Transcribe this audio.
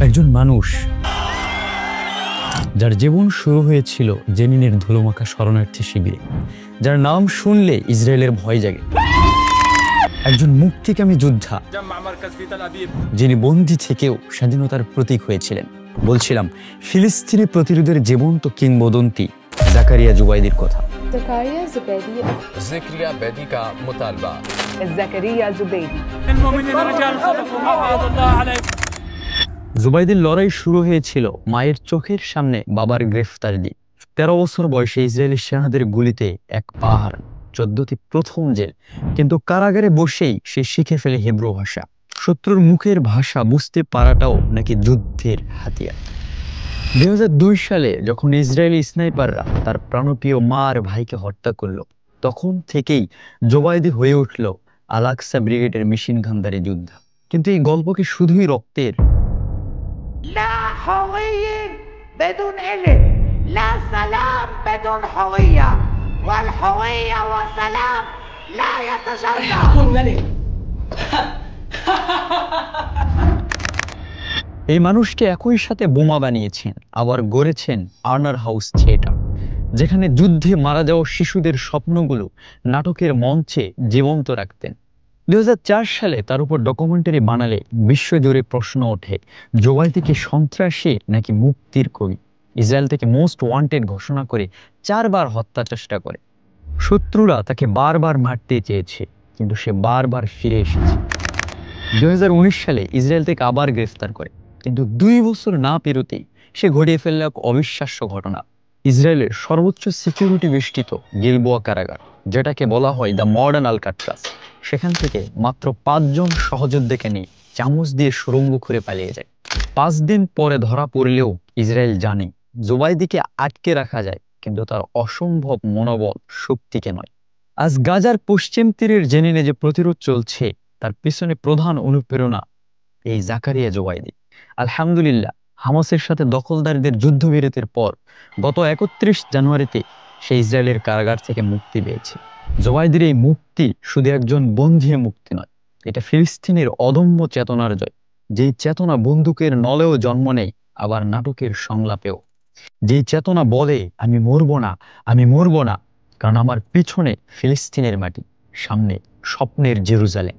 একজন মানুষ যার জীবন শুরু হয়েছিল জেনিনের ধুলোমাখা শরণার্থী শিবিরে, যার নাম শুনলে ইসরায়েলের ভয় জাগে। একজন মুক্তিকামী যোদ্ধা যিনি বন্দী থেকেও স্বাধীনতার প্রতীক হয়েছিলেন। বলছিলাম ফিলিস্তিনি প্রতিরোধের জীবন্ত কিংবদন্তি জাকারিয়া জুবাইদির কথা। زكريا زبيدي زكريا بدي का मुतालबा زكريا زبيدي المؤمنين رجال صدقوا ما عهد الله عليه। জুবাইদির লড়াই শুরু হয়েছিল মায়ের চোখের সামনে বাবার গ্রেফতার দিয়ে। 13 বছর বয়সে ইসরায়েলি সেনাদের গুলিতে এক পাহাড়, 14টি প্রথম জেল। কিন্তু কারাগারে বসেই সে শিখে ফেলে হিব্রু ভাষা। শত্রুর মুখের ভাষা বুঝতে পারাটাও নাকি যুদ্ধের হাতিয়ার। 2002 সালে যখন ইসরায়েলি স্নাইপাররা তার প্রাণপ্রিয় মা আর ভাইকে হত্যা করল, তখন থেকেই জুবাইদি হয়ে উঠল আল-আকসা ব্রিগেডের মেশিন গানধারী যোদ্ধা। কিন্তু এই গল্প কি শুধুই রক্তের? لا حرية بدون علم، لا سلام بدون حرية، والحرية والسلام لا يتجرأ. كن ملك. এই মানুষকে একই সাথে বোমা বানিয়েছেন, আবার গড়েছেন আর্নার হাউস থিয়েটার, যেখানে যুদ্ধে মারা যাওয়া শিশুদের স্বপ্নগুলো নাটকের মঞ্চে জীবন্ত রাখতেন। 2004 সালে তার উপর ডকুমেন্টারি বানালে বিশ্বজুড়ে প্রশ্ন ওঠে, জুবাইদিকে সন্ত্রাসী নাকি মুক্তির কবি? ইসরায়েল থেকে মোস্ট ওয়ান্টেড ঘোষণা করে 4 বার হত্যা চেষ্টা করে। শত্রুরা তাকে বারবার মারতে চেয়েছে, কিন্তু সে বারবার ফিরে এসেছে। 2019 সালে ইসরায়েল থেকে আবার গ্রেফতার করে, কিন্তু 2 বছর না পেরোতেই সে ঘটিয়ে ফেলল এক অবিশ্বাস্য ঘটনা। ইসরায়েলের সর্বোচ্চ সিকিউরিটি বেষ্টিত গিলবোয়া কারাগার, যেটাকে বলা হয় দ্য মডার্ন আলকাট্রাস, সেখান থেকে মাত্র 5 জন সহযোদ্ধাকে নিয়ে চামচ দিয়ে সুড়ঙ্গ করে পালিয়ে যায়। 5 দিন পরে ধরা পড়লেও ইসরায়েল জানে জুবাইদিকে আটকে রাখা যায়, কিন্তু তার অসম্ভব মনোবল শক্তিকে নয়। আজ গাজার পশ্চিম তীরের জেনিনে যে প্রতিরোধ চলছে, তার পিছনে প্রধান অনুপ্রেরণা এই জাকারিয়া জুবাইদি। আলহামদুলিল্লাহ, হামাসের সাথে দখলদারদের যুদ্ধবিরতির পর গত 31 জানুয়ারিতে সে ইসরায়েলের কারাগার থেকে মুক্তি পেয়েছে। জুবাইদির এই মুক্তি শুধু একজন বন্দীর মুক্তি নয়, এটা ফিলিস্তিনের অদম্য চেতনার জয়, যেই চেতনা বন্দুকের নলেও জন্ম নেয়, আবার নাটকের সংলাপেও। যেই চেতনা বলে আমি মরবো না, আমি মরবো না, কারণ আমার পিছনে ফিলিস্তিনের মাটি, সামনে স্বপ্নের জেরুজালেম।